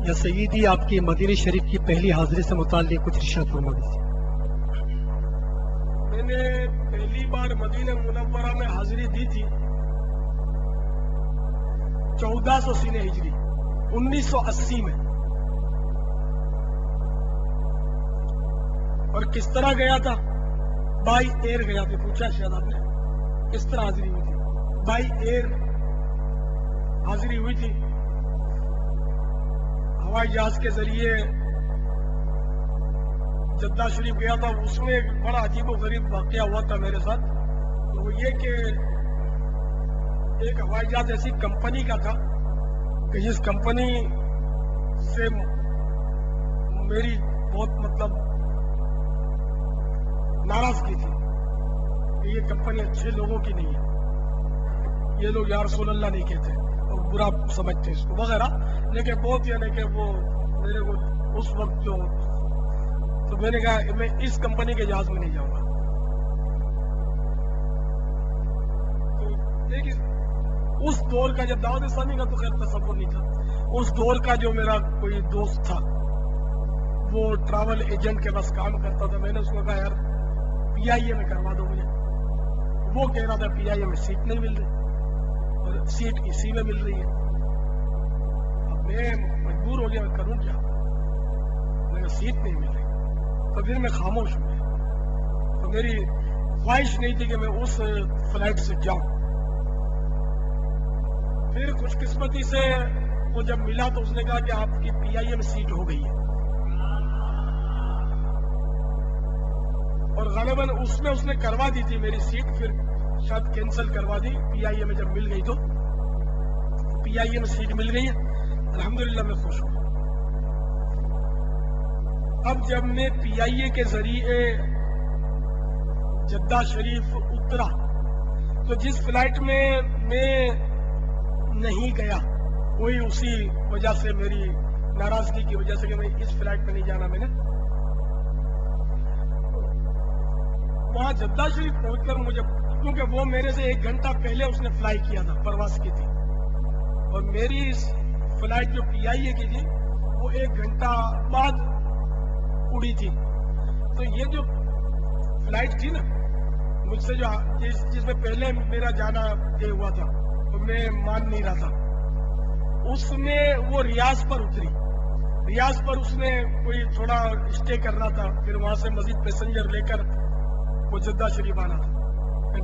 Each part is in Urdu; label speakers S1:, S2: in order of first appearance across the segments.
S1: یا سیدی آپ کی مدینہ شریف کی پہلی حاضری سے متعلق کچھ ارشاد فرما دیجیے۔
S2: میں نے پہلی بار مدینہ منورہ میں حاضری دی تھی 1400 سینہ ہجری 1980 میں، اور کس طرح گیا تھا؟ بائی ایئر گیا تھا۔ پوچھا شاید آپ نے کس طرح حاضری ہوئی تھی؟ بائی ایئر حاضری ہوئی تھی، ہوائی جہاز کے ذریعے جدہ شریف گیا تھا۔ اس میں ایک بڑا عجیب و غریب واقعہ ہوا تھا میرے ساتھ، وہ یہ کہ ایک ہوائی جہاز ایسی کمپنی کا تھا کہ جس کمپنی سے میری بہت ناراضگی تھی کہ یہ کمپنی اچھے لوگوں کی نہیں ہے، یہ لوگ یا رسول اللہ نہیں کہتے اور برا سمجھتے اس کو وغیرہ، لیکن بہت یعنی کہ وہ میرے کو اس وقت جو، تو میں نے کہا میں اس کمپنی کے جہاز میں نہیں جاؤں گا۔ تو دیکھیے اس دور کا جب دعوت اسلامی کا تو خیر تصور نہیں تھا، اس دور کا جو میرا کوئی دوست تھا وہ ٹریول ایجنٹ کے پاس کام کرتا تھا، میں نے اس کو کہا یار پی آئی اے میں کروا دو مجھے۔ وہ کہہ رہا تھا پی آئی اے میں سیٹ نہیں مل رہی اور سیٹ اسی میں مل رہی ہے۔ اب میں مجبور ہو گیا، کروں کیا؟ میں نے سیٹ نہیں مل رہی، تو پھر میں خاموش ہو گیا۔ تو میری خواہش نہیں تھی کہ میں اس فلائٹ سے جاؤں۔ پھر خوش قسمتی سے وہ جب ملا تو اس نے کہا کہ آپ کی پی آئی اے میں سیٹ ہو گئی ہے، اور غالباً اس نے کروا دی تھی میری سیٹ، پھر شاید کینسل کروا دی۔ پی آئی اے میں جب مل گئی تو پی آئی اے میں سیٹ مل گئی ہے، الحمدللہ میں خوش ہوں۔ اب جب میں پی آئی اے کے ذریعے جدہ شریف اترا تو جس فلائٹ میں میں نہیں گیا وہی اسی وجہ سے میری ناراضگی کی وجہ سے کہ میں اس فلائٹ پہ نہیں جانا، میں نے وہاں جدہ شریف پہنچ کر مجھے، کیونکہ وہ میرے سے 1 گھنٹہ پہلے اس نے فلائی کیا تھا، پرواز کی تھی، اور میری فلائٹ جو پی آئی اے کی تھی وہ 1 گھنٹہ بعد اڑی تھی۔ تو یہ جو فلائٹ تھی نا مجھ سے، جو جس میں پہلے میرا جانا طے ہوا تھا اور میں مان نہیں رہا تھا، اس میں وہ ریاض پر اتری۔ ریاض پر اس نے کوئی تھوڑا اسٹے کرنا تھا، پھر وہاں سے مزید پیسنجر لے کر وہ جدہ شریف آنا تھا۔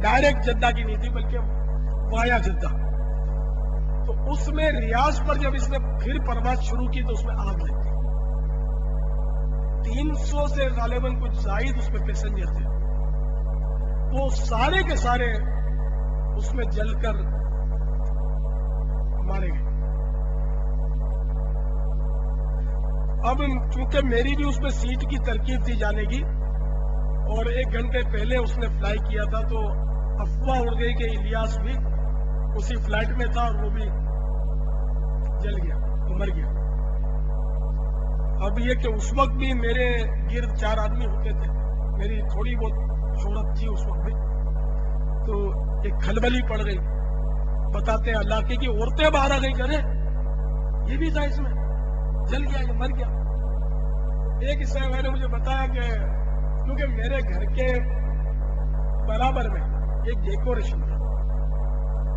S2: ڈائریکٹ جدہ کی نہیں تھی بلکہ وایا جدہ۔ تو اس میں ریاض پر جب اس نے پھر پرواز شروع کی تو اس میں آگ لگ گئی۔ 300 سے غالباً کچھ زائد اس میں پیسنجر تھے، وہ سارے کے سارے اس میں جل کر مارے گئے۔ اب چونکہ میری بھی اس میں سیٹ کی ترکیب تھی جانے کی، اور 1 گھنٹے پہلے اس نے فلائی کیا تھا، تو افواہ اڑ گئی کہ الیاس بھی اسی فلائٹ میں تھا اور وہ بھی جل گیا، مر گیا۔ اب یہ کہ اس وقت بھی میرے گرد 4 آدمی ہوتے تھے، میری تھوڑی بہت شہرت تھی اس وقت بھی، تو ایک کھلبلی پڑ گئی۔ بتاتے ہیں اللہ کی کہ عورتیں باہر آ گئی، کرے یہ بھی تھا اس میں، جل گیا، یہ مر گیا۔ ایک حصہ میں نے مجھے بتایا کہ کیونکہ میرے گھر کے برابر میں ایک ڈیکوریشن تھا،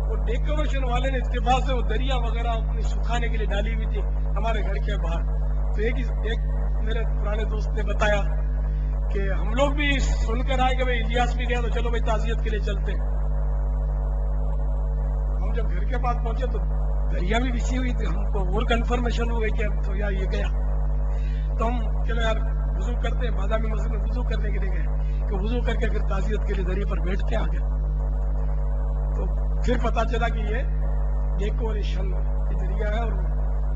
S2: وہ ڈیکوریشن والے نے اتفاق سے وہ دریا وغیرہ اپنی سکھانے کے لیے ڈالی ہوئی تھی ہمارے گھر کے باہر۔ تو ایک میرے پرانے دوست نے بتایا کہ ہم لوگ بھی سن کر آئے کہ بھائی الیاس بھی گیا تو چلو بھائی تعزیت کے لیے چلتے۔ ہم جب گھر کے پاس پہنچے تو دریا بھی بچھی ہوئی تھی، ہم کو اور کنفرمیشن ہو گئی کہ اب تو یار یہ گیا۔ تو ہم چلو یار وضو کرتے ہیں، بادامی مسجد میں وضو کرنے کے لیے گئے کہ وضو کر کے پھر تعزیت کے لیے دریا پر بیٹھتے آگے، تو پھر پتا چلا کہ یہ ڈیکوریشن کی دریا ہے۔ اور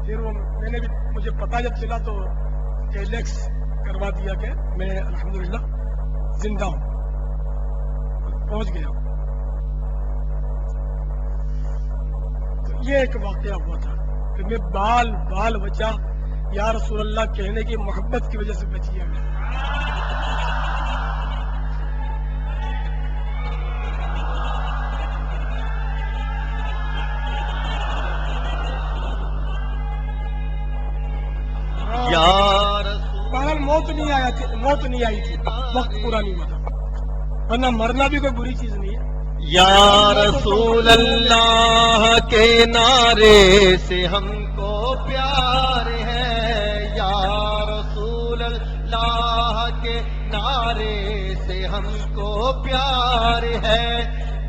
S2: پھر وہ میں نے بھی، مجھے پتا جب چلا تو ٹیلیکس کروا دیا کہ میں الحمدللہ زندہ ہوں، پہنچ گیا۔ تو یہ ایک واقعہ ہوا تھا کہ میں بال بچا یا رسول اللہ کہنے کی محبت کی وجہ سے بچ گیا میں۔
S3: یا رسول
S2: بہرحال موت نہیں آئی تھی، وقت پورا نہیں ہوا تھا، ورنہ مرنا بھی کوئی بری چیز نہیں ہے۔
S3: یا رسول اللہ کے نعرے سے ہم کو پیار ہے، یا رسول اللہ کے نعرے سے ہم کو پیار ہے،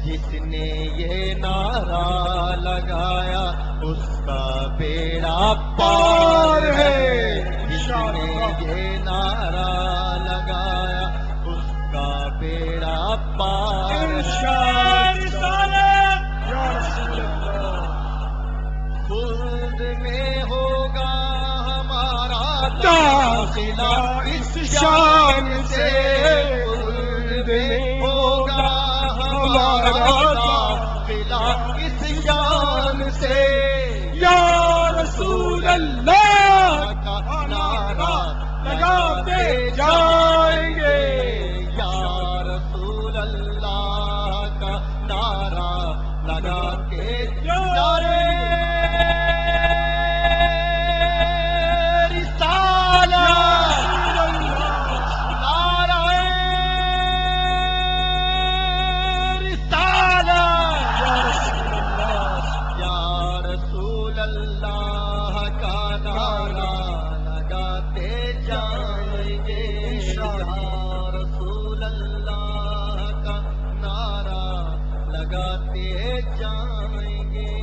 S3: جس نے یہ نعرہ لگایا اس کا بیڑا پار ہے، جس نے یہ نعرہ لگایا اس کا بیڑا پار خلد میں ہوگا ہمارا داخلہ اس شان سے، خلد میں ہوگا ہمارا داخلہ اس شان سے،
S2: یا رسول اللہ
S3: کا نعرہ
S2: لگاتے جائیں گے،
S3: یا رسول اللہ کا نعرہ لگا کے نعرے لگاتے جائیں گے۔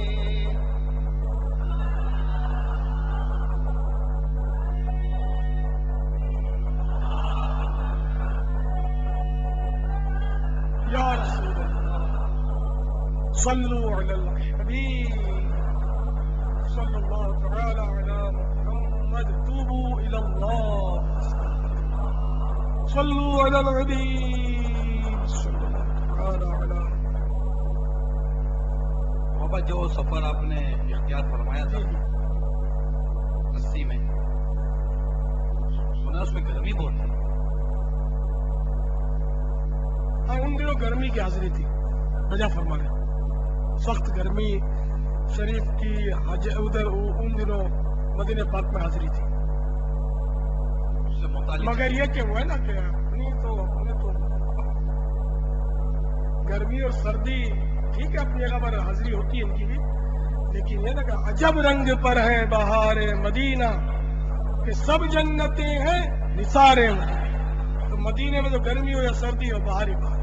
S2: یا رسول اللہ صلو علی الحبیب صلی اللہ تعالی علی محمد، توبوا الی اللہ، صلو علی الحبیب صلی اللہ تعالی علی۔
S4: محبت جو سفر آپ نے اختیار فرمایا تھا 80 میں، سنا اس میں گرمی بہت تھی۔
S2: ہاں، ان دنوں گرمی کی حاضری تھی، رجا فرمانے سخت گرمی شریف کی ادھر ان دنوں مدینہ پاک میں حاضری تھی،
S4: اس سے متعلق
S2: مگر یہ کہ وہ ہے نا کہ اپنے تو گرمی اور سردی ٹھیک ہے اپنی جگہ پر حاضری ہوتی ہے ان کی بھی، لیکن یہ نا کہ عجب رنگ پر ہے بہار مدینہ کہ سب جنتیں ہیں نثار مدینہ، تو مدینے میں تو گرمی ہو یا سردی ہو باہر ہی باہر۔